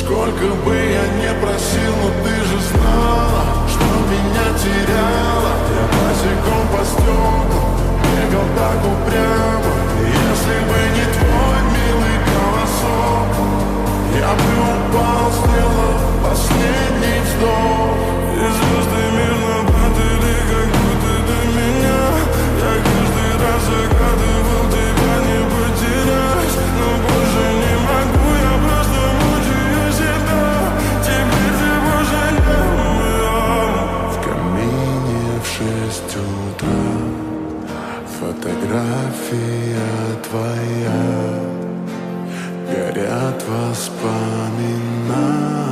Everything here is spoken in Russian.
Сколько бы я не просил, но ты же знала, что меня теряла. Я босиком по стеклам бегал так упрямо. Если бы не твой милый голосок, я бы упал, сделав последний вздох. И звезды мирно падали, как будто до меня. Я каждый раз загадывал тебя не потерять, но больше не могу, я просто мучаю себя. Теперь ты больше не моя. В камине в 6 утра фотография твоя, горят воспоминания.